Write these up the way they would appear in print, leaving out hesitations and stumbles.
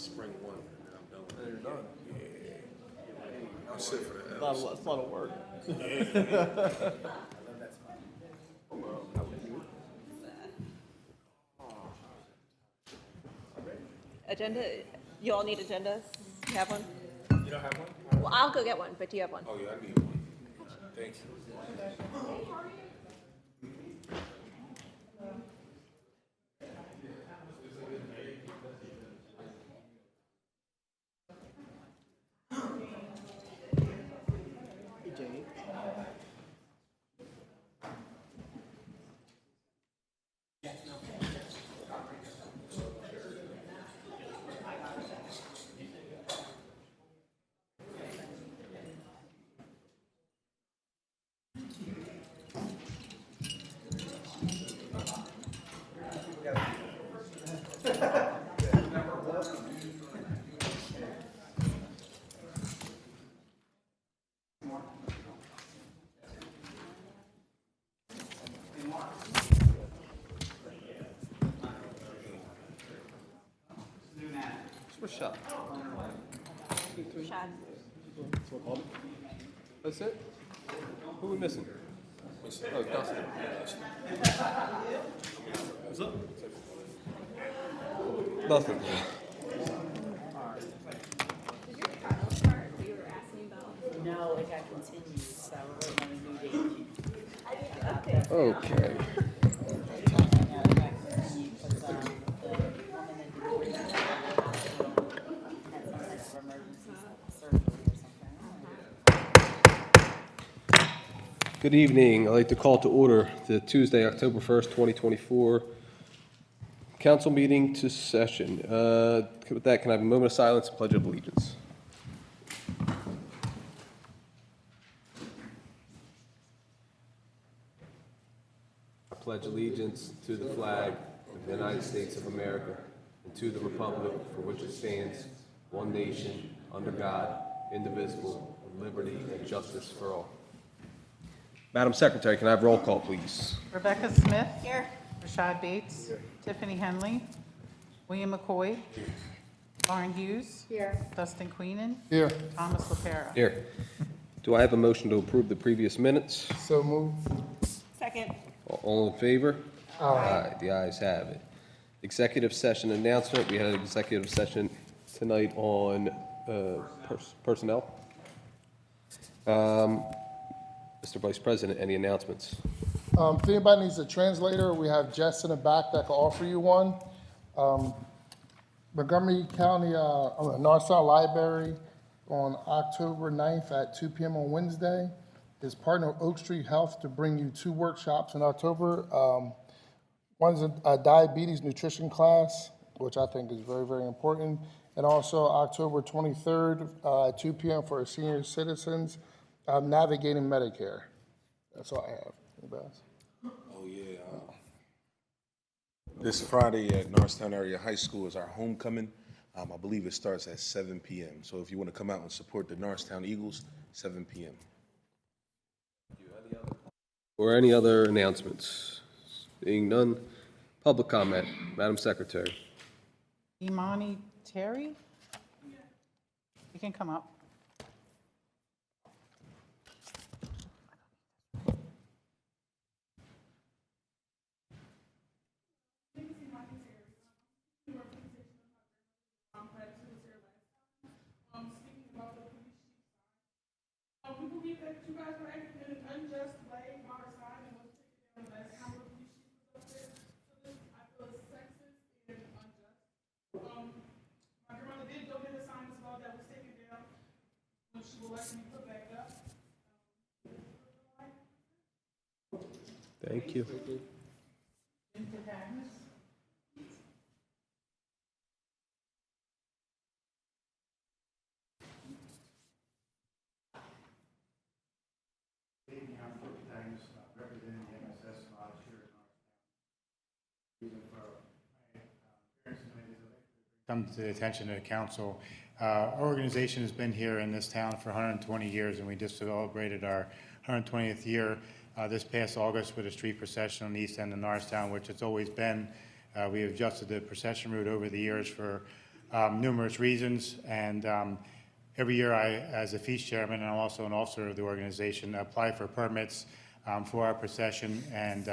spring one, and then I'm done with And it. you're done. Yeah. I'll sit for that. It's a lot of work. Agenda, you all need agendas? You have one? You don't have one? Well, I'll go get one, but do you have one? Oh, yeah, I need one. Thank you. Where's Shad? Shad. That's it? Who are we missing? Oh, Dustin. What's up? Nothing. No, it got continued, so we're waiting on a new date. Okay. Yeah, it got continued because the woman that did the had some type of emergency surgery or something. Good evening. I'd like to call to order the Tuesday, October 1st, 2024 council meeting to session. With that, can I have a moment of silence and pledge of allegiance? I pledge allegiance to the flag of the United States of America and to the republic for which it stands, one nation, under God, indivisible, with liberty and justice for all. Madam Secretary, can I have roll call, please? Rebecca Smith. Here. Rashad Bates. Tiffany Henley. William McCoy. Lauren Hughes. Here. Dustin Queenan. Here. Thomas LaPera. Here. Do I have a motion to approve the previous minutes? So move. Second. All in favor? Aye. The ayes have it. Executive session announcement. We had an executive session tonight on personnel. Mr. Vice President, any announcements? If anybody needs a translator, we have Jess in the back that can offer you one. Montgomery County, Norristown Library on October 9th at 2 p.m. on Wednesday is partner with Oak Street Health to bring you 2 workshops in October. One's a diabetes nutrition class, which I think is very, very important. And also October 23rd at 2 p.m. for senior citizens, navigating Medicare. That's all I have. Anybody else? Oh, yeah. This Friday at Norristown Area High School is our homecoming. I believe it starts at 7 p.m. So if you want to come out and support the Norristown Eagles, 7 p.m. Or any other announcements? Being none, public comment. Madam Secretary. Imani Terry. You can come up. We believe that you guys were acting in an unjust way on our side and was taken down last time with police chief was up there. So this, I feel, is sexist and unjust. My grandmother did donate a sign as well that was taken down, which will likely be put back up. Thank you. Representing the MSS Lodge here in Norristown. Come to the attention of the council. Our organization has been here in this town for 120 years, and we just celebrated our 120th year this past August with a street procession on the east end of Norristown, which it's always been. We have adjusted the procession route over the years for numerous reasons, and every year I, as a feast chairman, and I'm also an officer of the organization, apply for permits for our procession, and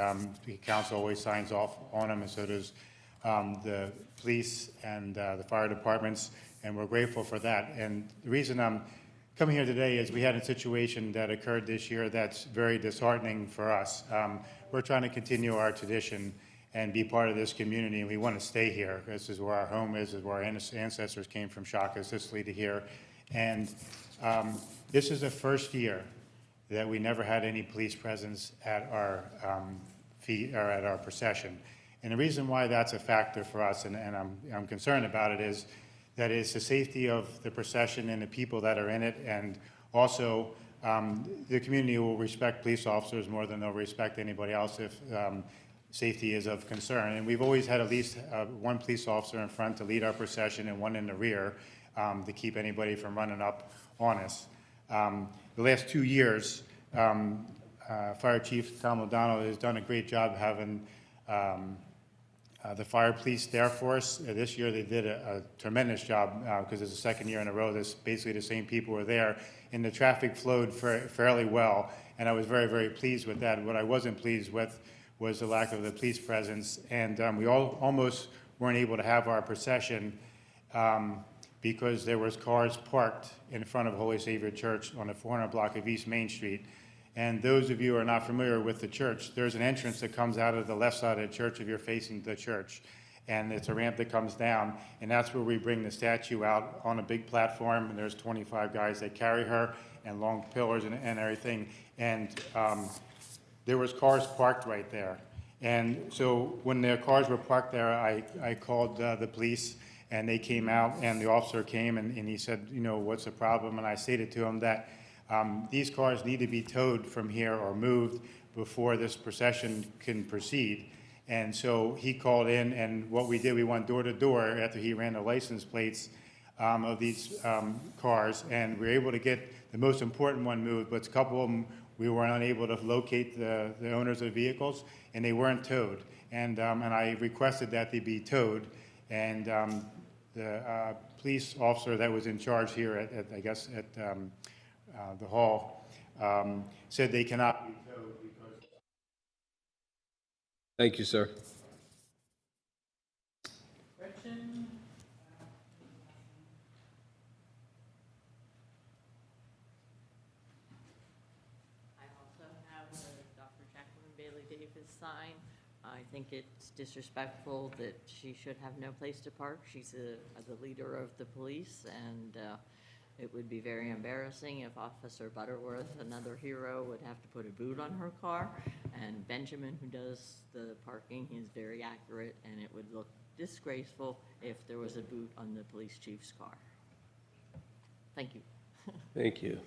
the council always signs off on them, and so does the police and the fire departments, and we're grateful for that. And the reason I'm coming here today is we had a situation that occurred this year that's very disheartening for us. We're trying to continue our tradition and be part of this community, and we want to stay here. This is where our home is where our ancestors came from Shaka, Sicily, to here. And this is the first year that we never had any police presence at our at our procession. And the reason why that's a factor for us, and I'm concerned about it, is that it's the safety of the procession and the people that are in it, and also the community will respect police officers more than they'll respect anybody else if safety is of concern. And we've always had at least one police officer in front to lead our procession and one in the rear to keep anybody from running up on us. The last 2 years, Fire Chief Tom O'Donnell has done a great job having the fire police there for us. This year they did a tremendous job because it's the second year in a row this basically the same people were there, and the traffic flowed fairly well, and I was very, very pleased with that. What I wasn't pleased with was the lack of the police presence, and we almost weren't able to have our procession because there was cars parked in front of Holy Savior Church on the 400 block of East Main Street. And those of you who are not familiar with the church, there's an entrance that comes out of the left side of the church if you're facing the church. And it's a ramp that comes down, and that's where we bring the statue out on a big platform, and there's 25 guys that carry her, and long pillars and everything. And there was cars parked right there. And so when the cars were parked there, I called the police, and they came out, and the officer came, and he said, you know, what's the problem? And I stated to him that these cars need to be towed from here or moved before this procession can proceed. And so he called in, and what we did, we went door to door after he ran the license plates of these cars, and we were able to get the most important one moved, but a couple of them we were unable to locate the owners of the vehicles, and they weren't towed. And I requested that they be towed, and the police officer that was in charge here at the hall said they cannot be towed because. Thank you, sir. Gretchen? I also have Dr. Jacqueline Bailey Davis sign. I think it's disrespectful that she should have no place to park. She's the leader of the police, and it would be very embarrassing if Officer Butterworth, another hero, would have to put a boot on her car. And Benjamin, who does the parking, is very accurate, and it would look disgraceful if there was a boot on the police chief's car. Thank you. Thank you.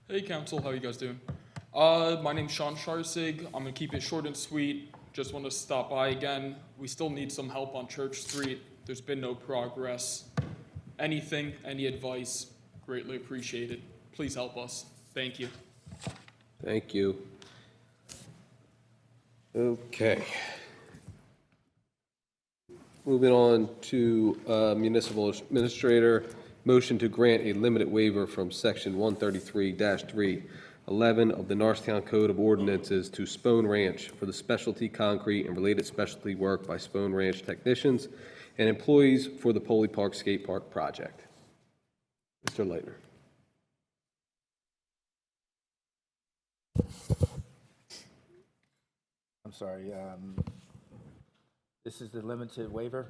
Hey council, how you guys doing? My name's Sean Sharsig. I'm gonna keep it short and sweet. Just want to stop by again. We still need some help on Church Street. There's been no progress. Anything, any advice, greatly appreciated. Please help us. Thank you. Thank you. Okay. Moving on to Municipal Administrator, motion to grant a limited waiver from Section 133-311 of the Norristown Code of Ordinances to Spohn Ranch for the specialty concrete and related specialty work by Spohn Ranch technicians and employees for the Poley Skatepark project. Mr. Leitner. I'm sorry, this is the limited waiver?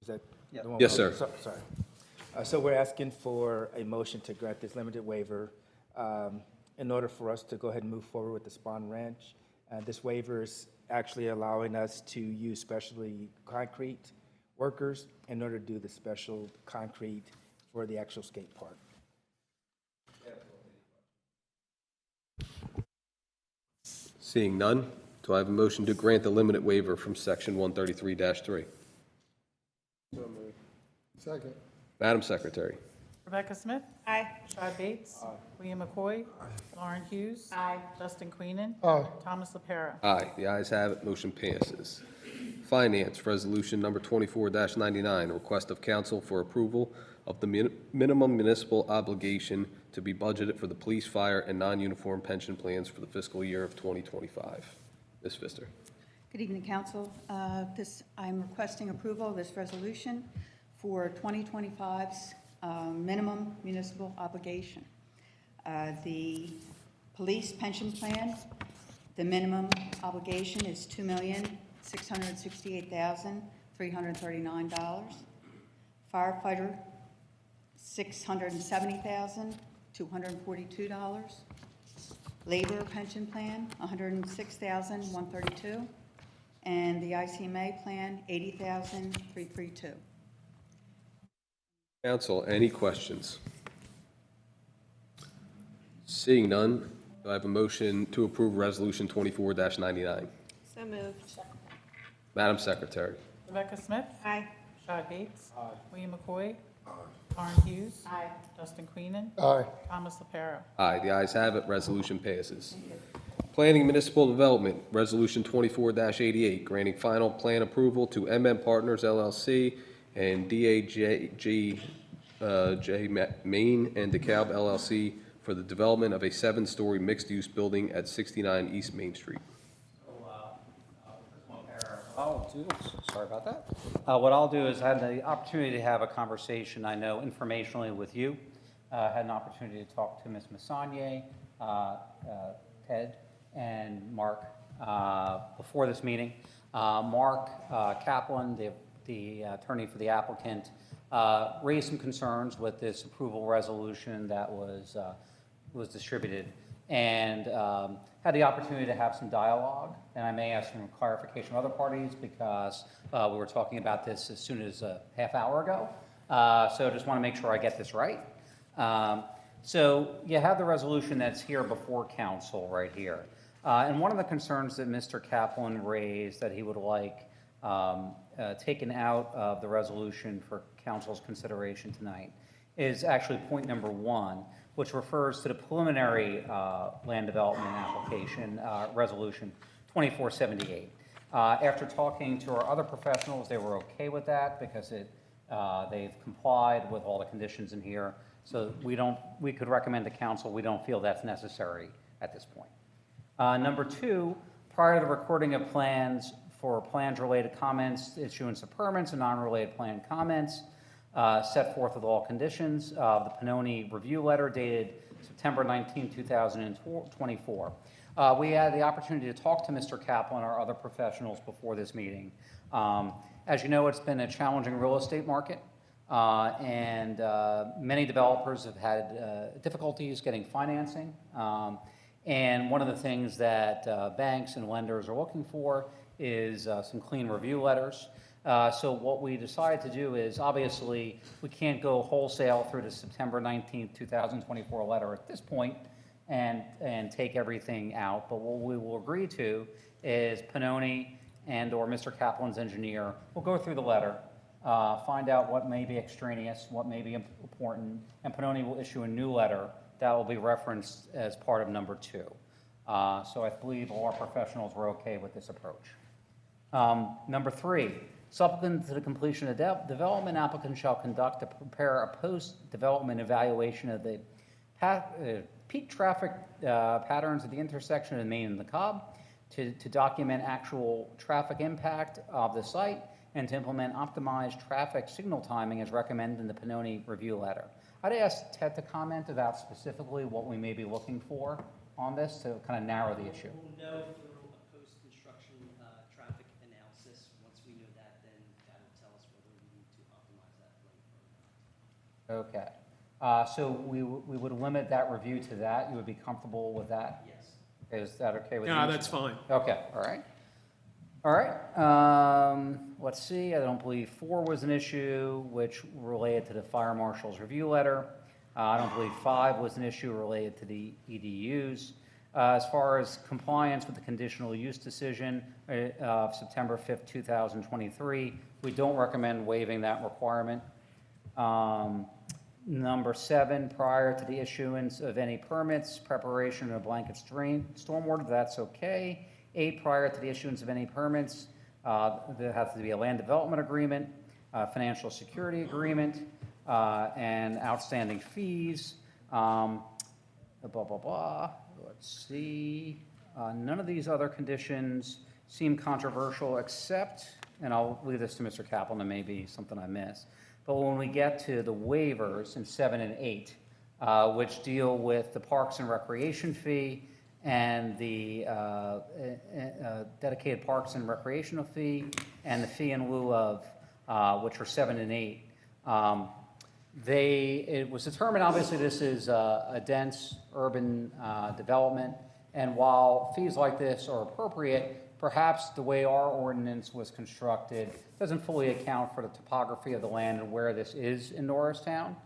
Is that the one? Yes, sir. Sorry. So we're asking for a motion to grant this limited waiver in order for us to go ahead and move forward with the Spohn Ranch. This waiver is actually allowing us to use specialty concrete workers in order to do the special concrete for the actual skate park. Seeing none, do I have a motion to grant the limited waiver from Section 133-3? Second. Madam Secretary. Rebecca Smith. Aye. Shad Bates. William McCoy. Lauren Hughes. Aye. Justin Queenan. Aye. Thomas LaPera. Aye, the ayes have it, motion passes. Finance, Resolution Number 24-99, request of council for approval of the minimum municipal obligation to be budgeted for the police, fire, and non-uniform pension plans for the fiscal year of 2025. Ms. Pfister. Good evening, council. I'm requesting approval of this resolution for 2025's minimum municipal obligation. The police pension plan, the minimum obligation is $2,668,339. Firefighter, $670,242. Labor pension plan, $106,132. And the ICMA plan, $80,332. Council, any questions? Seeing none, do I have a motion to approve Resolution 24-99? So moved. Madam Secretary. Rebecca Smith. Aye. Shad Bates. William McCoy. Lauren Hughes. Aye. Justin Queenan. Aye. Thomas LaPera. Aye, the ayes have it, resolution passes. Planning Municipal Development, Resolution 24-88, granting final plan approval to MM Partners LLC and DAJG Main and DeKalb LLC for the development of a 7-story mixed-use building at 69 East Main Street. Sorry about that. What I'll do is I had the opportunity to have a conversation, I know informationally with you. Had an opportunity to talk to Ms. Massagne, Ted, and Mark before this meeting. Mark Kaplan, the attorney for the applicant, raised some concerns with this approval resolution that was distributed, and had the opportunity to have some dialogue, and I may ask some clarification of other parties because we were talking about this as soon as a half hour ago. So I just want to make sure I get this right. So you have the resolution that's here before council right here. And one of the concerns that Mr. Kaplan raised that he would like taken out of the resolution for council's consideration tonight is actually point number 1, which refers to the preliminary land development application, resolution 2478. After talking to our other professionals, they were okay with that because they've complied with all the conditions in here. So we could recommend to council, we don't feel that's necessary at this point. Number 2, prior to the recording of plans for plans-related comments, issuance of permits and non-related plan comments, set forth with all conditions of the Pannoni review letter dated September 19, 2024. We had the opportunity to talk to Mr. Kaplan and our other professionals before this meeting. As you know, it's been a challenging real estate market, and many developers have had difficulties getting financing. And one of the things that banks and lenders are looking for is some clean review letters. So what we decided to do is, obviously, we can't go wholesale through the September 19th, 2024 letter at this point and take everything out. But what we will agree to is Pannoni and or Mr. Kaplan's engineer will go through the letter, find out what may be extraneous, what may be important, and Pannoni will issue a new letter that will be referenced as part of number 2. So I believe all our professionals were okay with this approach. Number 3, subsequent to the completion of development, applicant shall prepare a post-development evaluation of the peak traffic patterns at the intersection of Main and DeKalb to document actual traffic impact of the site and to implement optimized traffic signal timing as recommended in the Pannoni review letter. I'd ask Ted to comment about specifically what we may be looking for on this to kind of narrow the issue. We'll know through a post-construction traffic analysis. Once we know that, then that will tell us whether we need to optimize that lane or not. Okay. So we would limit that review to that. You would be comfortable with that? Yes. Is that okay with you? Yeah, that's fine. Okay, all right. All right, let's see, I don't believe 4 was an issue which related to the fire marshal's review letter. I don't believe 5 was an issue related to the EDUs. As far as compliance with the conditional use decision of September 5th, 2023, we don't recommend waiving that requirement. Number 7, prior to the issuance of any permits, preparation of a blanket stormwater, that's okay. 8, prior to the issuance of any permits, there has to be a land development agreement, financial security agreement, and outstanding fees. Blah, blah, blah. Let's see. None of these other conditions seem controversial except, and I'll leave this to Mr. Kaplan, and maybe something I missed. But when we get to the waivers in 7 and 8, which deal with the Parks and Recreation fee and the dedicated Parks and Recreational fee and the fee in lieu of, which are 7 and 8, it was determined, obviously, this is a dense urban development, and while fees like this are appropriate, perhaps the way our ordinance was constructed doesn't fully account for the topography of the land and where this is in Norristown.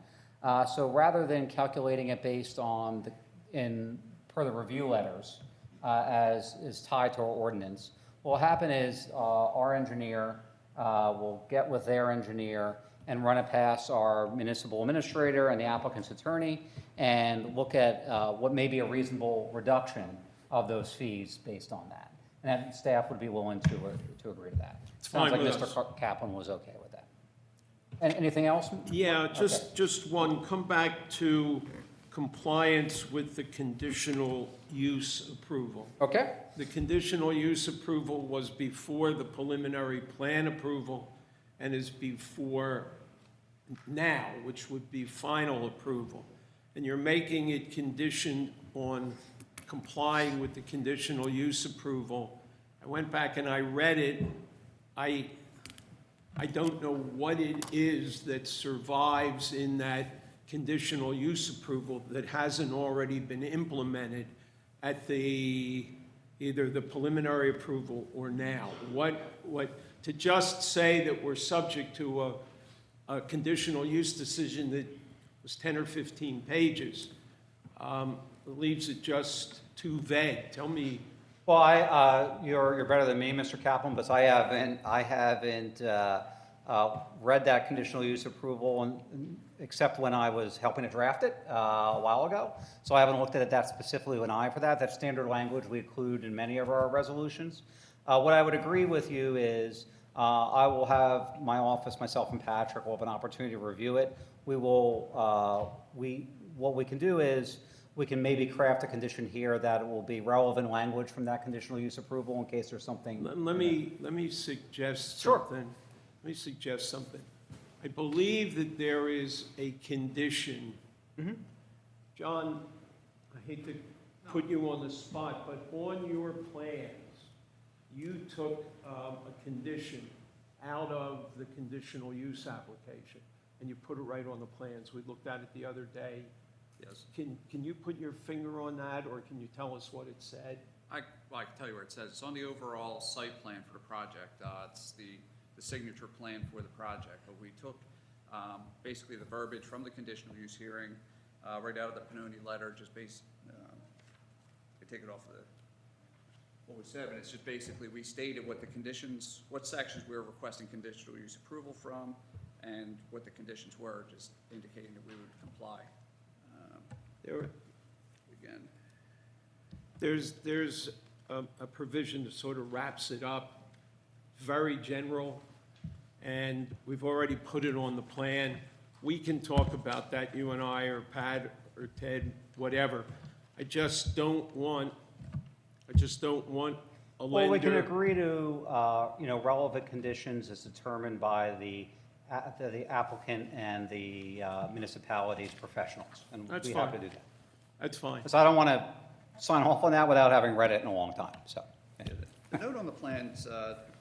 So rather than calculating it based on per the review letters as is tied to our ordinance, what will happen is our engineer will get with their engineer and run it past our municipal administrator and the applicant's attorney and look at what may be a reasonable reduction of those fees based on that. And that staff would be willing to agree to that. Sounds like Mr. Kaplan was okay with that. And anything else? Yeah, just one, come back to compliance with the conditional use approval. Okay. The conditional use approval was before the preliminary plan approval and is before now, which would be final approval. And you're making it conditioned on complying with the conditional use approval. I went back and I read it. I don't know what it is that survives in that conditional use approval that hasn't already been implemented at either the preliminary approval or now. To just say that we're subject to a conditional use decision that was 10 or 15 pages leaves it just too vague. Tell me. Well, you're better than me, Mr. Kaplan, but I haven't read that conditional use approval except when I was helping to draft it a while ago. So I haven't looked at it that specifically with an eye for that. That's standard language we include in many of our resolutions. What I would agree with you is I will have my office, myself and Patrick will have an opportunity to review it. What we can do is we can maybe craft a condition here that it will be relevant language from that conditional use approval in case there's something. Let me suggest Sure. something. Let me suggest something. I believe that there is a condition. Mm-hmm. John, I hate to put you on the spot, but on your plans, you took a condition out of the conditional use application, and you put it right on the plans. We looked at it the other day. Yes. Can you put your finger on that, or can you tell us what it said? I can tell you where it says. It's on the overall site plan for the project. It's the signature plan for the project. But we took basically the verbiage from the conditional use hearing right out of the Pannoni letter, just I take it off of what we said, and it's just basically we stated what the conditions, what sections we were requesting conditional use approval from, and what the conditions were, just indicating that we would comply. There's a provision that sort of wraps it up, very general, and we've already put it on the plan. We can talk about that, you and I, or Pat, or Ted, whatever. I just don't want a lender. Well, we can agree to, relevant conditions as determined by the applicant and the municipality's professionals, and That's we fine. have to do that. That's fine. Because I don't want to sign off on that without having read it in a long time, so. The note on the plans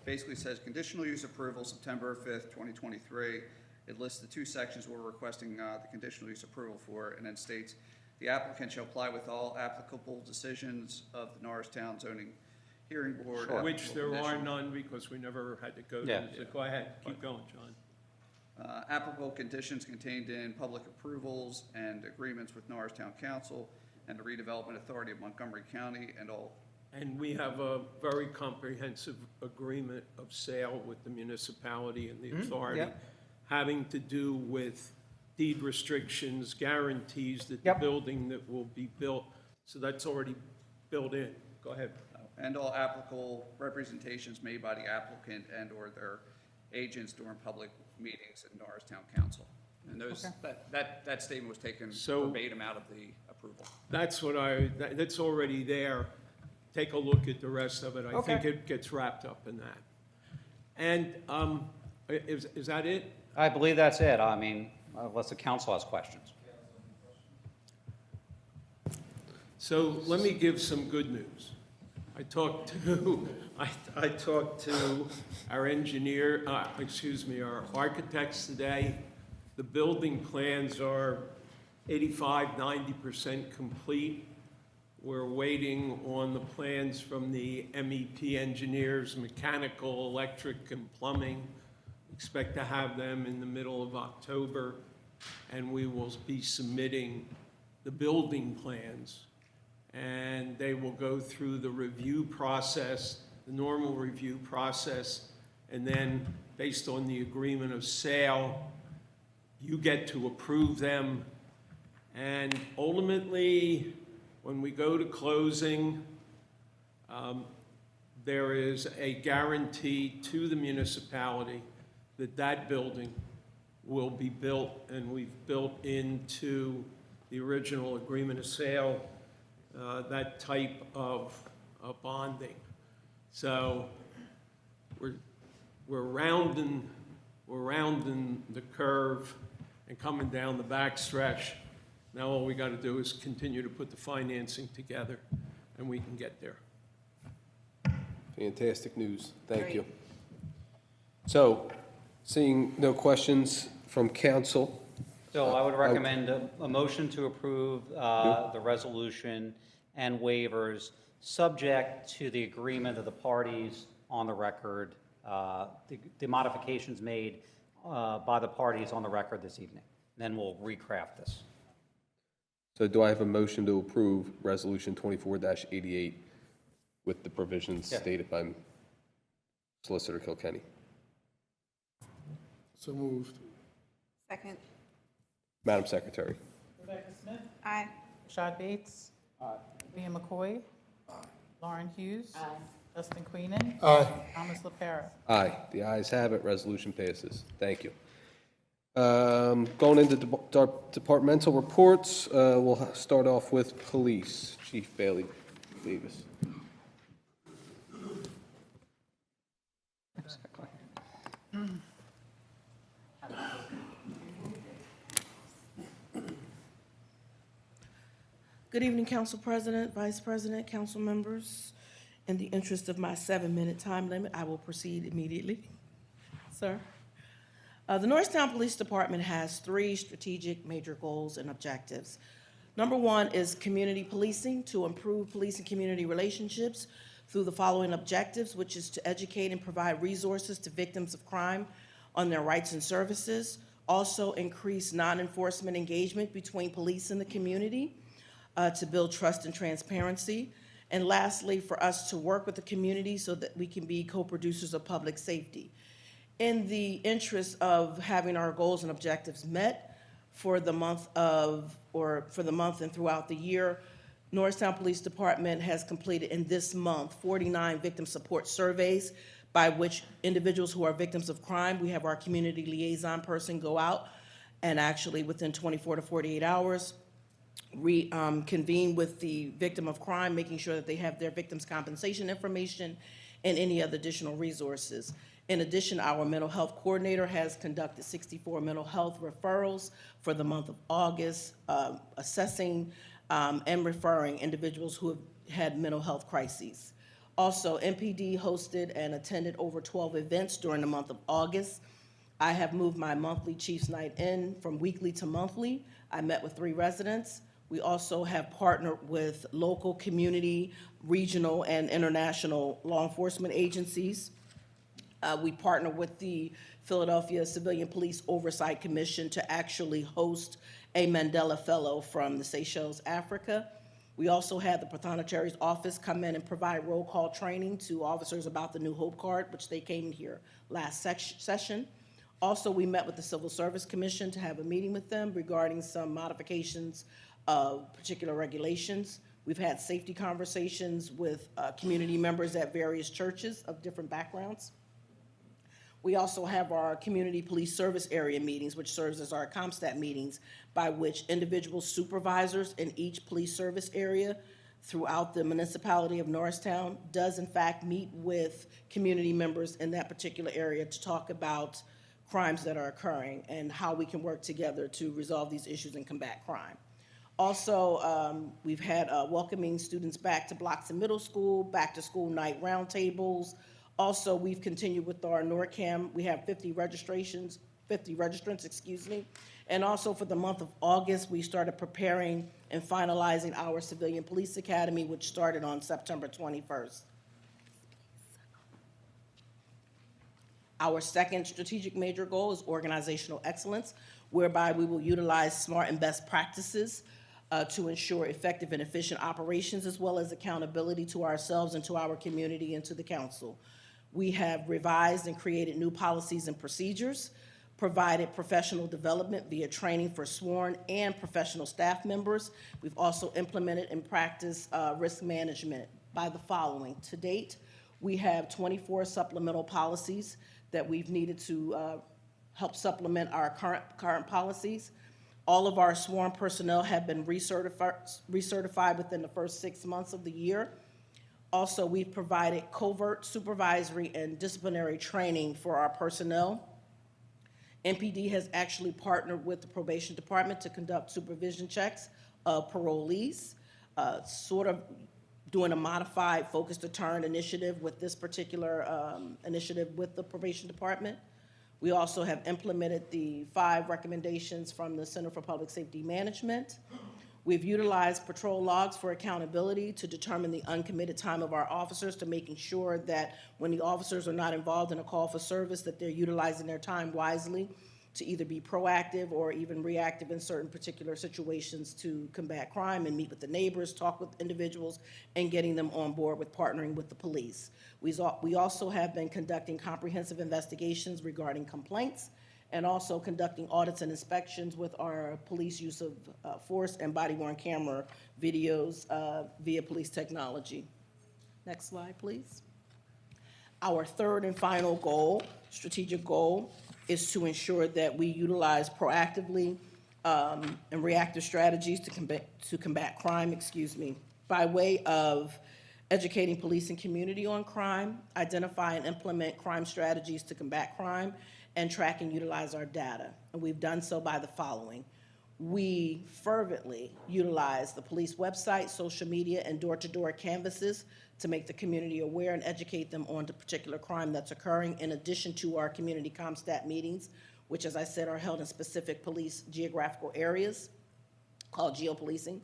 basically says conditional use approval, September 5th, 2023. It lists the two sections we're requesting the conditional use approval for, and then states, the applicant shall apply with all applicable decisions of the Norristown Zoning Hearing Board. Sure. Which there are Conditions. none because we never had to go Yeah. to, so go ahead, keep going, John. Applicable conditions contained in public approvals and agreements with Norristown Council and the Redevelopment Authority of Montgomery County and all. And we have a very comprehensive agreement of sale with the municipality and the authority yeah. having to do with deed restrictions, guarantees that the building that will be built, so that's already built in. Go ahead. And all applicable representations made by the applicant and/or their agents during public meetings at Norristown Council. And those, that statement was taken verbatim out of the approval. That's what that's already there. Take a look at the rest of it. I think it gets wrapped up in that. And is that it? I believe that's it. I mean, unless the council has questions. So let me give some good news. I talked to our engineer, our architects today. The building plans are 85–90% complete. We're waiting on the plans from the MEP engineers, mechanical, electric, and plumbing. Expect to have them in the middle of October, and we will be submitting the building plans. And they will go through the review process, the normal review process, and then based on the agreement of sale, you get to approve them. And ultimately, when we go to closing, there is a guarantee to the municipality that that building will be built, and we've built into the original agreement of sale that type of bonding. So we're rounding the curve and coming down the backstretch. Now all we got to do is continue to put the financing together, and we can get there. Fantastic news. Thank you. So, seeing no questions from council. So I would recommend a motion to approve the resolution and waivers, subject to the agreement of the parties on the record, the modifications made by the parties on the record this evening. Then we'll recraft this. So do I have a motion to approve Resolution 24-88 with the provisions stated by Solicitor Kilkenny? So moved. Second. Madam Secretary. Rebecca Smith. Aye. Rashad Bates. William McCoy. Lauren Hughes. Justin Queenan. Thomas LaPera. Aye. The ayes have it. Resolution passes. Thank you. Going into departmental reports, we'll start off with police. Chief Bailey Davis. Good evening, Council President, Vice President, council members. In the interest of my 7-minute time limit, I will proceed immediately. Sir. The Norristown Police Department has 3 strategic major goals and objectives. Number 1 is community policing, to improve police and community relationships through the following objectives, which is to educate and provide resources to victims of crime on their rights and services. Also increase non-enforcement engagement between police and the community to build trust and transparency. And lastly, for us to work with the community so that we can be co-producers of public safety. In the interest of having our goals and objectives met for the month and throughout the year, Norristown Police Department has completed in this month 49 victim support surveys by which individuals who are victims of crime, we have our community liaison person go out and actually within 24 to 48 hours, convene with the victim of crime, making sure that they have their victim's compensation information and any other additional resources. In addition, our mental health coordinator has conducted 64 mental health referrals for the month of August, assessing and referring individuals who have had mental health crises. Also, MPD hosted and attended over 12 events during the month of August. I have moved my monthly Chiefs Night In from weekly to monthly. I met with 3 residents. We also have partnered with local, community, regional, and international law enforcement agencies. We partner with the Philadelphia Civilian Police Oversight Commission to actually host a Mandela Fellow from the Seychelles, Africa. We also had the Pathonetary Office come in and provide roll call training to officers about the New Hope Card, which they came here last session. Also, we met with the Civil Service Commission to have a meeting with them regarding some modifications of particular regulations. We've had safety conversations with community members at various churches of different backgrounds. We also have our community police service area meetings, which serves as our ComStat meetings, by which individual supervisors in each police service area throughout the municipality of Norristown does in fact meet with community members in that particular area to talk about crimes that are occurring and how we can work together to resolve these issues and combat crime. Also, we've had welcoming students back to Bloxham Middle School, back to school night roundtables. Also, we've continued with our NORCAM. We have 50 registrants, excuse me. And also for the month of August, we started preparing and finalizing our Civilian Police Academy, which started on September 21st. Our second strategic major goal is organizational excellence, whereby we will utilize smart and best practices to ensure effective and efficient operations, as well as accountability to ourselves and to our community and to the council. We have revised and created new policies and procedures, provided professional development via training for sworn and professional staff members. We've also implemented and practiced risk management by the following. To date, we have 24 supplemental policies that we've needed to help supplement our current policies. All of our sworn personnel have been recertified within the first 6 months of the year. Also, we've provided covert supervisory and disciplinary training for our personnel. MPD has actually partnered with the probation department to conduct supervision checks of parolees, sort of doing a modified focus to turn initiative with this particular initiative with the probation department. We also have implemented the 5 recommendations from the Center for Public Safety Management. We've utilized patrol logs for accountability to determine the uncommitted time of our officers, to making sure that when the officers are not involved in a call for service, that they're utilizing their time wisely to either be proactive or even reactive in certain particular situations to combat crime and meet with the neighbors, talk with individuals, and getting them on board with partnering with the police. We also have been conducting comprehensive investigations regarding complaints, and also conducting audits and inspections with our police use of force and body-worn camera videos via police technology. Next slide, please. Our third and final goal, strategic goal, is to ensure that we utilize proactively and reactive strategies to combat crime, by way of educating police and community on crime, identify and implement crime strategies to combat crime, and track and utilize our data. And we've done so by the following. We fervently utilize the police website, social media, and door-to-door canvases to make the community aware and educate them on the particular crime that's occurring, in addition to our community ComStat meetings, which, as I said, are held in specific police geographical areas called geopolicing.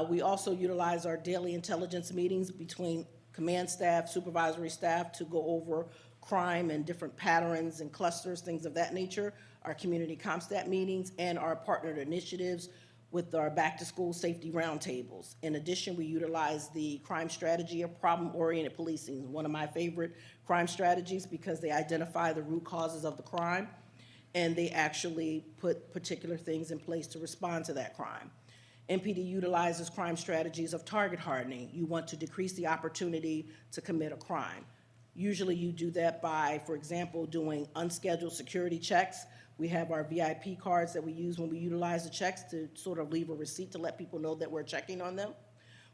We also utilize our daily intelligence meetings between command staff, supervisory staff, to go over crime and different patterns and clusters, things of that nature, our community ComStat meetings, and our partnered initiatives with our back-to-school safety roundtables. In addition, we utilize the crime strategy of problem-oriented policing, one of my favorite crime strategies, because they identify the root causes of the crime, and they actually put particular things in place to respond to that crime. MPD utilizes crime strategies of target hardening. You want to decrease the opportunity to commit a crime. Usually you do that by, for example, doing unscheduled security checks. We have our VIP cards that we use when we utilize the checks to sort of leave a receipt to let people know that we're checking on them.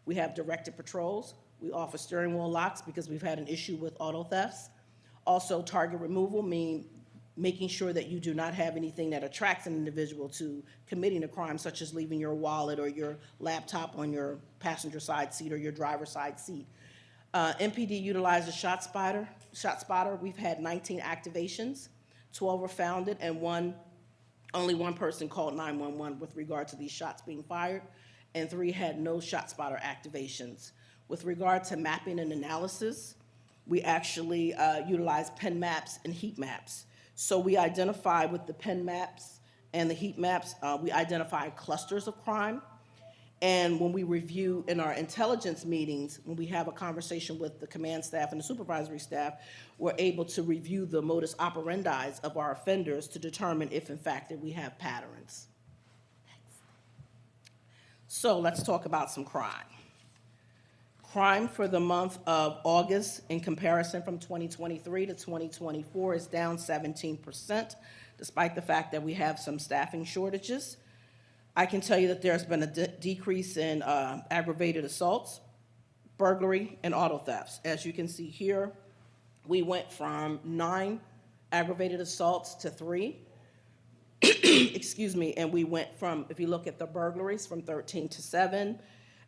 We have directed patrols. We offer steering wheel locks because we've had an issue with auto thefts. Also, target removal, making sure that you do not have anything that attracts an individual to committing a crime, such as leaving your wallet or your laptop on your passenger side seat or your driver's side seat. MPD utilizes ShotSpotter. We've had 19 activations, 12 were founded, and only one person called 911 with regard to these shots being fired, and 3 had no ShotSpotter activations. With regard to mapping and analysis, we actually utilize pen maps and heat maps. So we identify with the pen maps and the heat maps, we identify clusters of crime, And when we review in our intelligence meetings, when we have a conversation with the command staff and the supervisory staff, we're able to review the modus operandi of our offenders to determine if in fact that we have patterns. So let's talk about some crime. Crime for the month of August in comparison from 2023 to 2024 is down 17%, despite the fact that we have some staffing shortages. I can tell you that there's been a decrease in aggravated assaults, burglary, and auto thefts. As you can see here, we went from 9 aggravated assaults to 3. Excuse me, and we went from, if you look at the burglaries, from 13 to 7,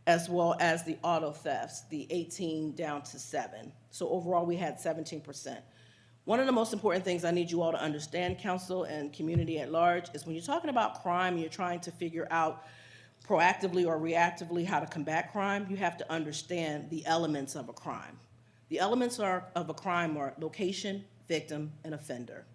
as well as the auto thefts, the 18 down to 7. So overall, we had 17%. One of the most important things I need you all to understand, council and community at large, is when you're talking about crime and you're trying to figure out proactively or reactively how to combat crime, you have to understand the elements of a crime. The elements of a crime are location, victim, and offender.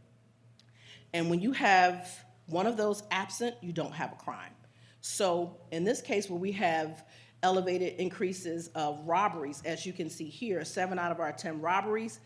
And when you have one of those absent, you don't have a crime. So in this case, where we have elevated increases of robberies, as you can see here, 7 out of our 10 robberies,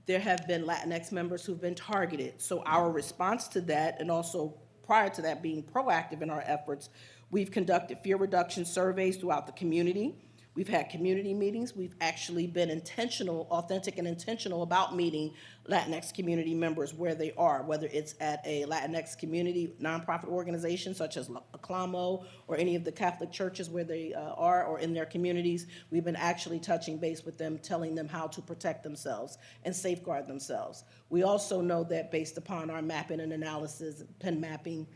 there have been Latinx members who've been targeted. So our response to that, and also prior to that being proactive in our efforts, we've conducted fear reduction surveys throughout the community. We've had community meetings. We've actually been intentional, authentic and intentional about meeting Latinx community members where they are, whether it's at a Latinx community nonprofit organization such as Aclamo or any of the Catholic churches where they are or in their communities. We've been actually touching base with them, telling them how to protect themselves and safeguard themselves. We also know that based upon our mapping and analysis, pen mapping,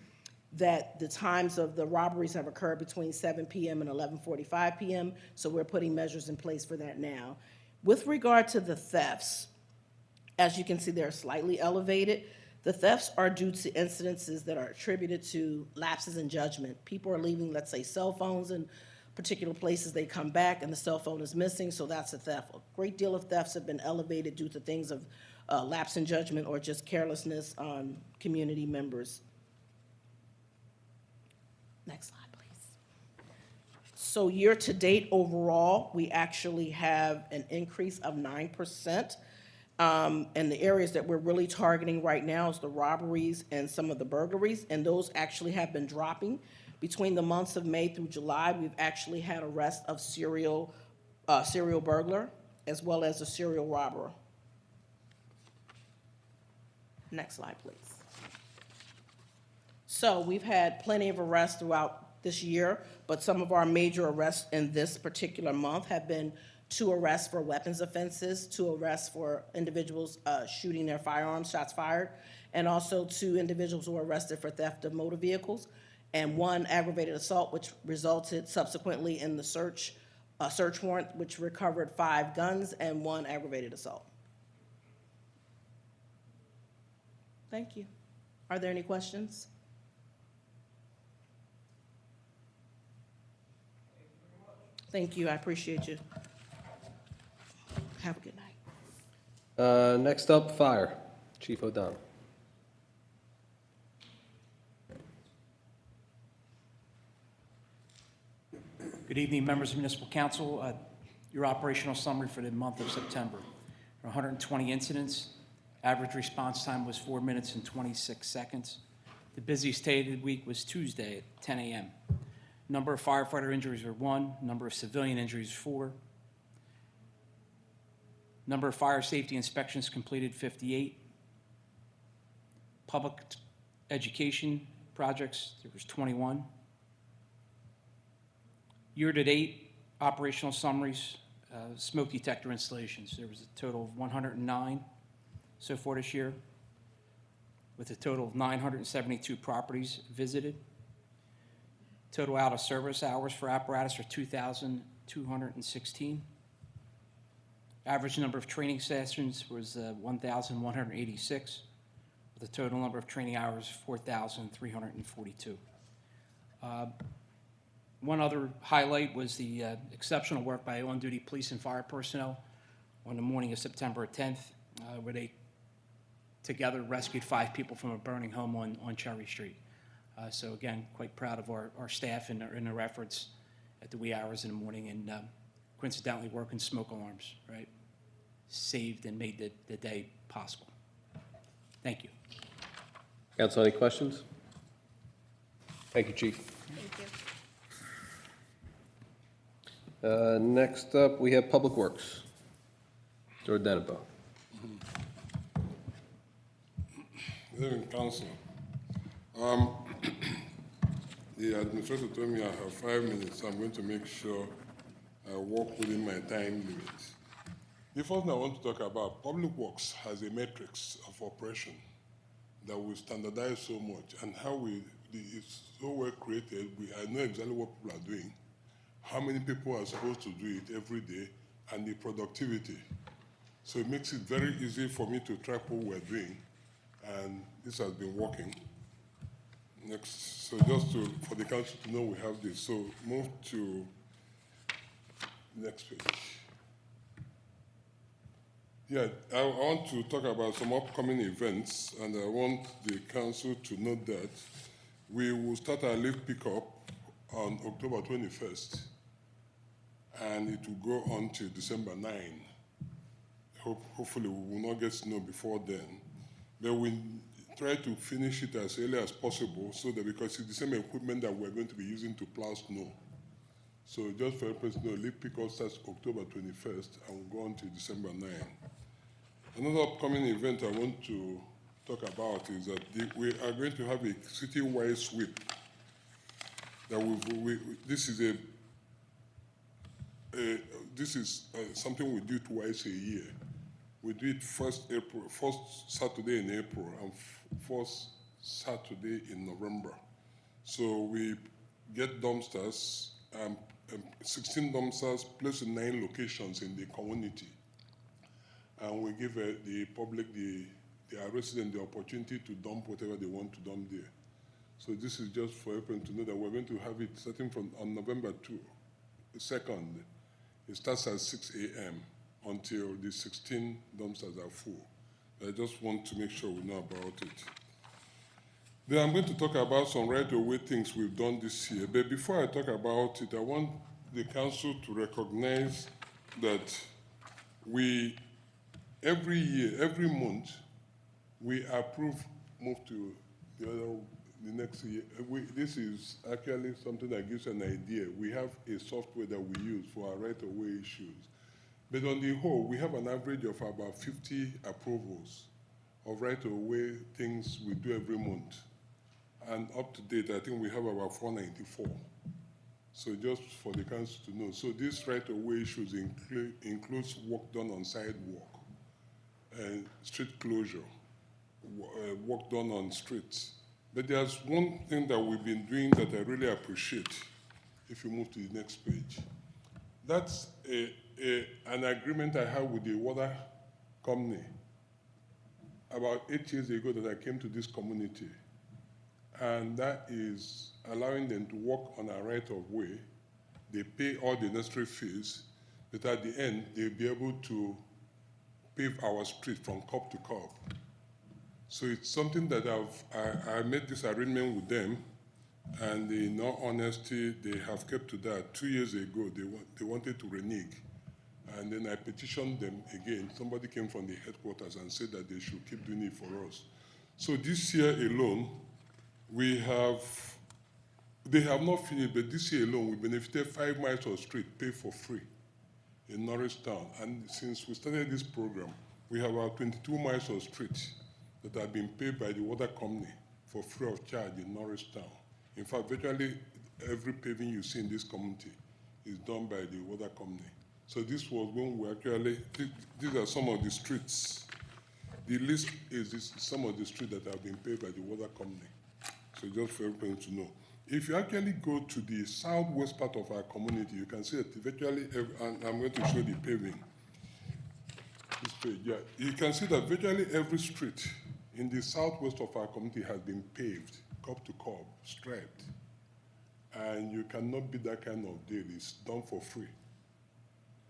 that the times of the robberies have occurred between 7 p.m. and 11:45 p.m., so we're putting measures in place for that now. With regard to the thefts, as you can see, they're slightly elevated. The thefts are due to incidences that are attributed to lapses in judgment. People are leaving, let's say, cell phones in particular places. They come back and the cell phone is missing, so that's a theft. A great deal of thefts have been elevated due to things of lapse in judgment or just carelessness on community members. Next slide, please. So year to date overall, we actually have an increase of 9%. And the areas that we're really targeting right now is the robberies and some of the burglaries, and those actually have been dropping. Between the months of May through July, we've actually had arrest of serial burglar as well as a serial robber. Next slide, please. So we've had plenty of arrests throughout this year, but some of our major arrests in this particular month have been 2 arrests for weapons offenses, 2 arrests for individuals shooting their firearms, shots fired, and also 2 individuals who were arrested for theft of motor vehicles, and 1 aggravated assault, which resulted subsequently in the search warrant, which recovered 5 guns and 1 aggravated assault. Thank you. Are there any questions? Thank you, I appreciate you. Have a good night. Next up, Fire. Chief O'Donnell. Good evening, members of Municipal Council. Your operational summary for the month of September. 120 incidents. Average response time was 4 minutes and 26 seconds. The busiest day of the week was Tuesday at 10 a.m. Number of firefighter injuries were 1. Number of civilian injuries, 4. Number of fire safety inspections completed, 58. Public education projects, there was 21. Year-to-date operational summaries, smoke detector installations. There was a total of 109 so far this year, with a total of 972 properties visited. Total out-of-service hours for apparatus are 2,216. Average number of training sessions was 1,186, with a total number of training hours of 4,342. One other highlight was the exceptional work by on-duty police and fire personnel on the morning of September 10th, where they together rescued 5 people from a burning home on Cherry Street. So again, quite proud of our staff and their efforts at the wee hours in the morning and coincidentally working smoke alarms, right? Saved and made the day possible. Thank you. Council, any questions? Thank you, Chief. Thank you. Next up, we have Public Works. Mr. Odenabo. Good evening, Council. The administrator told me I have 5 minutes, so I'm going to make sure I work within my time limit. The first thing I want to talk about, Public Works has a matrix of operation that we standardize so much, and how it's so well created. I know exactly what people are doing, how many people are supposed to do it every day, and the productivity. So it makes it very easy for me to track what we're doing, and this has been working. Next, so just for the council to know we have this. So move to next page. Yeah, I want to talk about some upcoming events, and I want the council to note that we will start our leaf pickup on October 21st, and it will go on till December 9. Hopefully we will not get snow before then, but we try to finish it as early as possible, so that because it's the same equipment that we're going to be using to plow snow. So just for everyone to know, leaf pickup starts October 21st and will go on till December 9. Another upcoming event I want to talk about is that we are going to have a city-wide sweep. This is something we do twice a year. We do it first Saturday in April and first Saturday in November. So we get dumpsters, 16 dumpsters placed in 9 locations in the community. And we give the public, our residents, the opportunity to dump whatever they want to dump there. So this is just for everyone to know that we're going to have it starting on November 2nd. It starts at 6 a.m. until the 16 dumpsters are full. I just want to make sure we know about it. Then I'm going to talk about some right-of-way things we've done this year. But before I talk about it, I want the council to recognize that every year, every month, we approve, move to the next year. This is actually something that gives an idea. We have a software that we use for our right-of-way issues. But on the whole, we have an average of about 50 approvals of right-of-way things we do every month. And up to date, I think we have about 494. So just for the council to know. So these right-of-way issues includes work done on sidewalk, street closure, work done on streets. But there's one thing that we've been doing that I really appreciate, if you move to the next page. That's an agreement I had with the water company about 8 years ago that I came to this community. And that is allowing them to work on a right-of-way. They pay all the necessary fees, but at the end, they'll be able to pave our street from curb to curb. So it's something that I made this arrangement with them, and in all honesty, they have kept to that. 2 years ago, they wanted to renege, and then I petitioned them again. Somebody came from the headquarters and said that they should keep doing it for us. So this year alone, they have not finished, but this year alone, we benefited 5 miles of street paid for free in Norristown. And since we started this program, we have about 22 miles of street that have been paid by the water company for free of charge in Norristown. In fact, virtually every paving you see in this community is done by the water company. So this was when we actually, these are some of the streets. The list is some of the streets that have been paid by the water company. So just for everyone to know. If you actually go to the southwest part of our community, you can see that virtually, and I'm going to show the paving. This page, yeah. You can see that virtually every street in the southwest of our community has been paved, curb to curb, striped. And you cannot beat that kind of deal. It's done for free.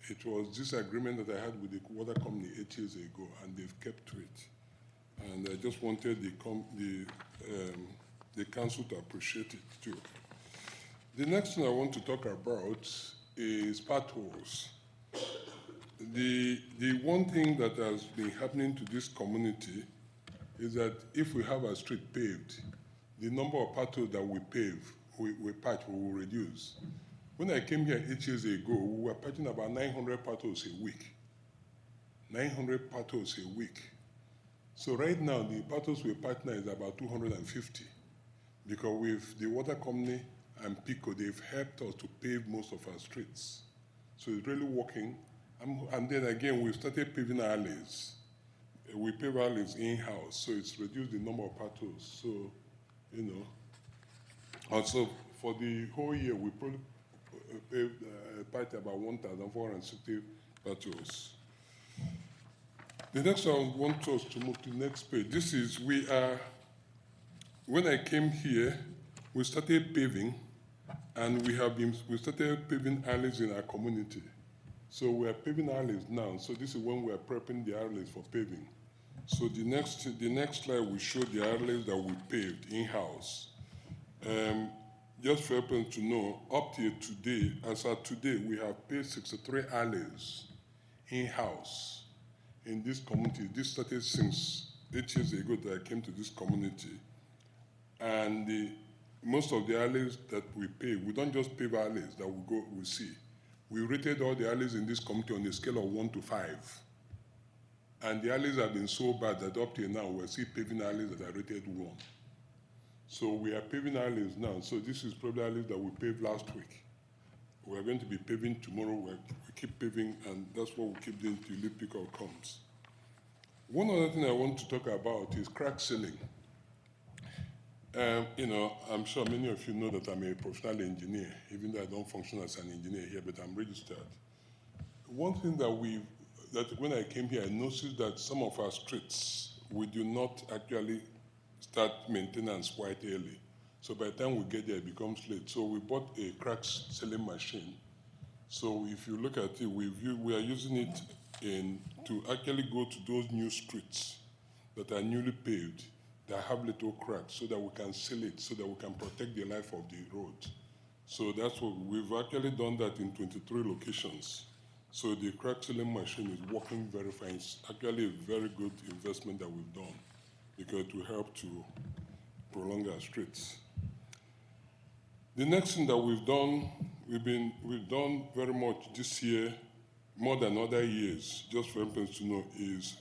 It was this agreement that I had with the water company 8 years ago, and they've kept to it. And I just wanted the council to appreciate it too. The next thing I want to talk about is potholes. The one thing that has been happening to this community is that if we have a street paved, the number of potholes that we patch will reduce. When I came here 8 years ago, we were patching about 900 potholes a week. 900 potholes a week. So right now, the potholes we patch now is about 250, because with the water company and PICO, they've helped us to pave most of our streets. So it's really working. And then again, we've started paving alleys. We pave alleys in-house, so it's reduced the number of potholes. So, you know. Also, for the whole year, we probably patched about 1,460 potholes. The next one, I want us to move to the next page. This is, when I came here, we started paving, and we started paving alleys in our community. So we are paving alleys now. So this is when we are prepping the alleys for paving. So the next slide will show the alleys that we paved in-house. Just for everyone to know, up till today, as of today, we have paved 63 alleys in-house in this community. This started since 8 years ago that I came to this community. And most of the alleys that we pave, we don't just pave alleys that we see. We rated all the alleys in this community on a scale of 1 to 5. And the alleys have been so bad that up till now, we're still paving alleys that are rated 1. So we are paving alleys now. So this is probably alleys that we paved last week. We're going to be paving tomorrow. We keep paving, and that's what we keep doing till leaf picker comes. One other thing I want to talk about is crack sealing. You know, I'm sure many of you know that I'm a professional engineer, even though I don't function as an engineer here, but I'm registered. One thing that when I came here, I noticed that some of our streets, we do not actually start maintenance quite early. So by the time we get there, it becomes late. So we bought a crack sealing machine. So if you look at it, we are using it to actually go to those new streets that are newly paved, that have little cracks, so that we can seal it, so that we can protect the life of the road. So that's what we've actually done that in 23 locations. So the crack sealing machine is working very fine. It's actually a very good investment that we've done, because it will help to prolong our streets. The next thing that we've done very much this year, more than other years, just for instance to know, is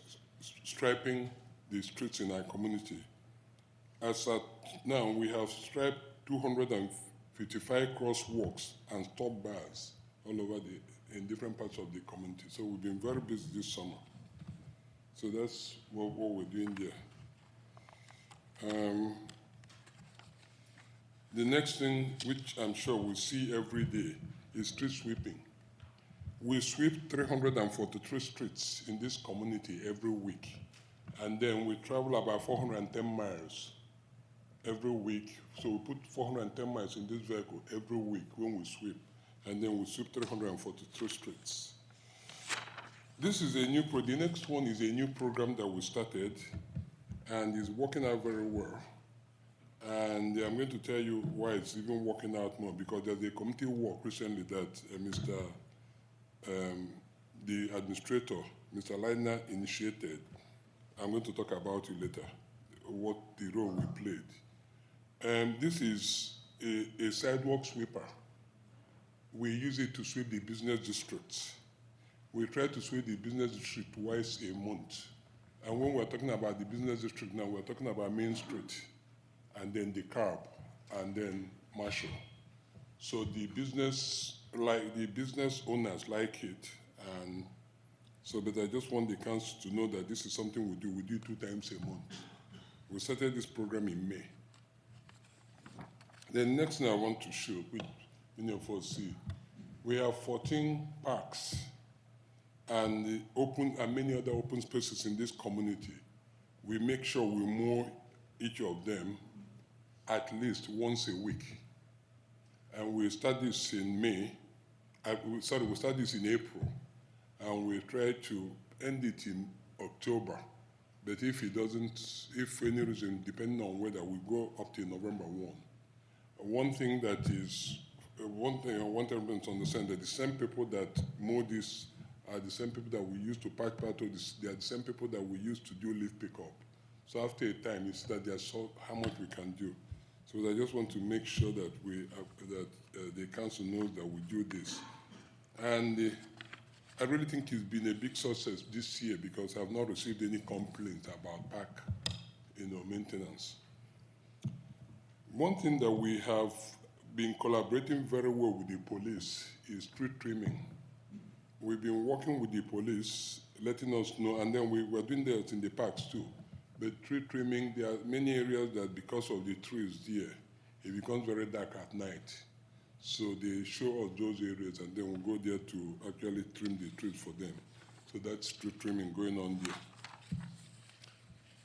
striping the streets in our community. As at now, we have striped 255 crosswalks and stop bars all over in different parts of the community. So we've been very busy this summer. So that's what we're doing there. The next thing, which I'm sure we see every day, is street sweeping. We sweep 343 streets in this community every week. And then we travel about 410 miles every week. So we put 410 miles in this vehicle every week when we sweep. And then we sweep 343 streets. This is a new the next one is a new program that we started, and is working out very well. And I'm going to tell you why it's even working out more, because there's a committee work recently that the administrator, Mr. Leitner, initiated. I'm going to talk about it later, what the role we played. This is a sidewalk sweeper. We use it to sweep the business districts. We try to sweep the business district twice a month. And when we're talking about the business district now, we're talking about Main Street, and then DeKalb, and then Marshall. So the business owners like it, and so, but I just want the council to know that this is something we do. We do 2 times a month. We started this program in May. The next thing I want to show, which many of us see, we have 14 parks and many other open spaces in this community. We make sure we mow each of them at least once a week. And we start this in May. We start this in April, and we try to end it in October. But if for any reason, depending on whether we go up to November 1. One thing that is one thing I want everyone to understand that the same people that mow this are the same people that we use to park part of this. They are the same people that we use to do leaf pickup. So after a time, it's that they saw how much we can do. So I just want to make sure that the council knows that we do this. And I really think it's been a big success this year because I've not received any complaints about park, maintenance. One thing that we have been collaborating very well with the police is street trimming. We've been working with the police, letting us know, and then we're doing that in the parks too. But tree trimming, there are many areas that because of the trees there, it becomes very dark at night. So they show us those areas and then we'll go there to actually trim the trees for them. So that's tree trimming going on there.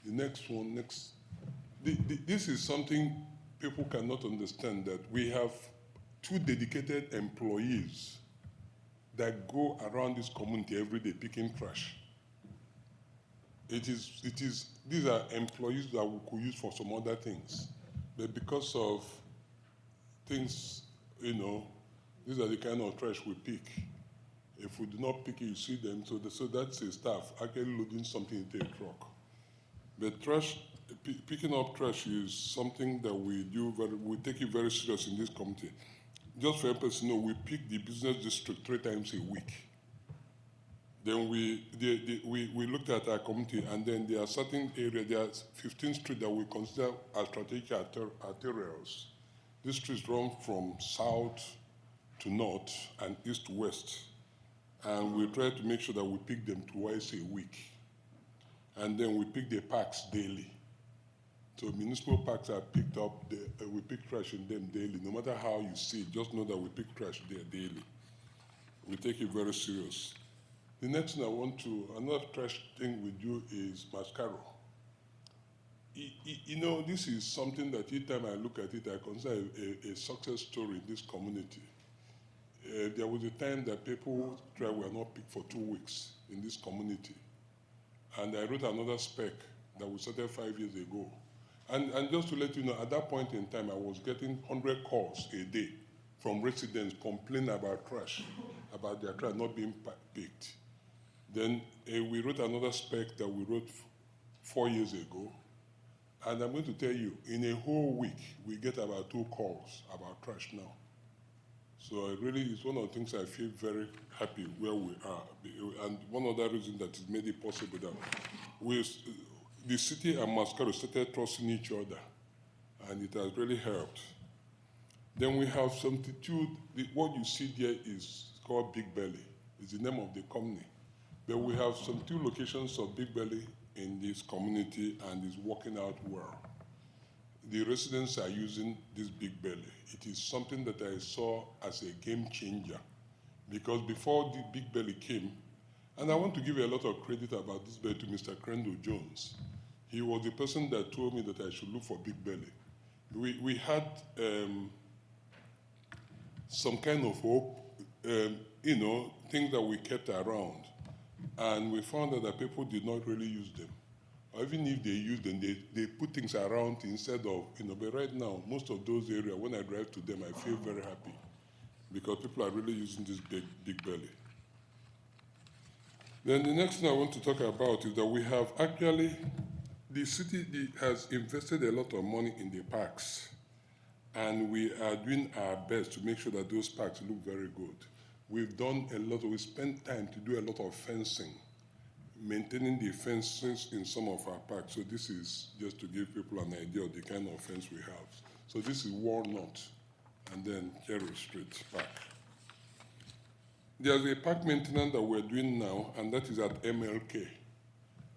The next one, this is something people cannot understand, that we have 2 dedicated employees that go around this community every day picking trash. These are employees that we could use for some other things. But because of things, these are the kind of trash we pick. If we do not pick it, you see them. So that's a staff actually loading something into a truck. But picking up trash is something that we take it very serious in this community. Just for everybody to know, we pick the business district 3 times a week. Then we looked at our community, and then there are certain areas, there are 15 streets that we consider as strategic arterials. These streets run from south to north and east to west. And we try to make sure that we pick them twice a week. And then we pick the parks daily. So municipal parks are picked up, we pick trash in them daily. No matter how you see it, just know that we pick trash there daily. We take it very serious. The next thing another trash thing we do is mascaro. This is something that each time I look at it, I consider a success story in this community. There was a time that people were not picked for 2 weeks in this community. And I wrote another spec that we started 5 years ago. And just to let you know, at that point in time, I was getting 100 calls a day from residents complaining about trash, about their trash not being picked. Then we wrote another spec that we wrote 4 years ago. And I'm going to tell you, in a whole week, we get about 2 calls about trash now. So it's one of the things I feel very happy where we are. And one other reason that has made it possible that the city and Mascaro started trusting each other, and it has really helped. Then we have what you see there is called Big Belly. It's the name of the company. But we have 2 locations of Big Belly in this community, and it's working out well. The residents are using this Big Belly. It is something that I saw as a game changer, because before the Big Belly came, and I want to give a lot of credit about this belly to Mr. Crandall Jones. He was the person that told me that I should look for Big Belly. We had some kind of hope, things that we kept around. And we found out that people did not really use them. Or even if they use them, they put things around instead of, but right now, most of those areas, when I drive to them, I feel very happy because people are really using this Big Belly. Then the next thing I want to talk about is that we have actually, the city has invested a lot of money in the parks, and we are doing our best to make sure that those parks look very good. We spent time to do a lot of fencing, maintaining the fences in some of our parks. So this is just to give people an idea of the kind of fence we have. So this is Walnut, and then Carroll Street Park. There's a park maintenance that we're doing now, and that is at MLK.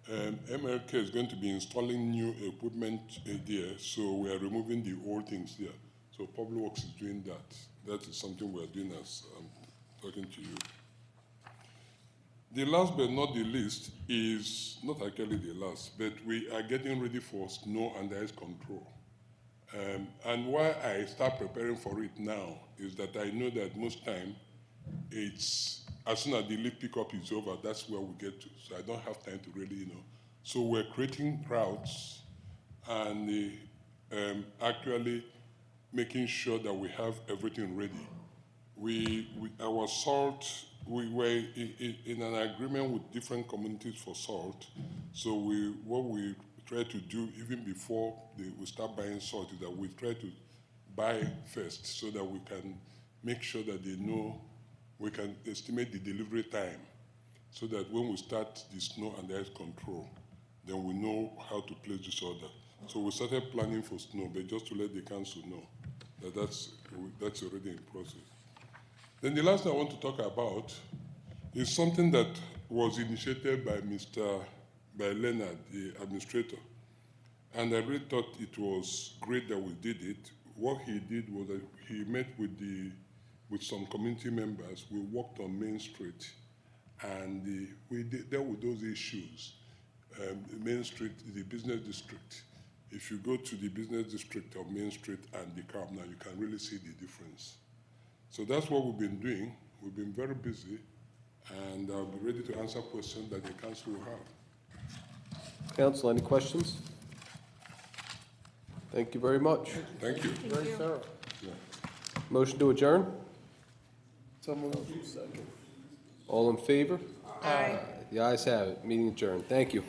MLK is going to be installing new equipment there, so we are removing the old things there. So Public Works is doing that. That is something we're doing as I'm talking to you. The last but not the least is, not actually the last, but we are getting ready for snow and ice control. And why I start preparing for it now is that I know that most time, it's as soon as the leaf pickup is over, that's where we get to. So I don't have time to really, So we're creating routes and actually making sure that we have everything ready our salt, we were in an agreement with different communities for salt. So what we try to do even before we start buying salt is that we try to buy first so that we can make sure that they know, we can estimate the delivery time so that when we start the snow and the ice control, then we know how to place this order. So we started planning for snow, but just to let the council know that that's already in process. Then the last thing I want to talk about is something that was initiated by Leonard, the administrator. And I really thought it was great that we did it. What he did was that he met with some community members. We walked on Main Street, and we dealt with those issues. Main Street, the business district. If you go to the business district of Main Street and DeKalb now, you can really see the difference. So that's what we've been doing. We've been very busy, and I'll be ready to answer questions that the council will have. Council, any questions? Thank you very much. Thank you. Very thorough. Motion to adjourn? So moved. All in favor? Aye. The ayes have it. Meeting adjourned. Thank you.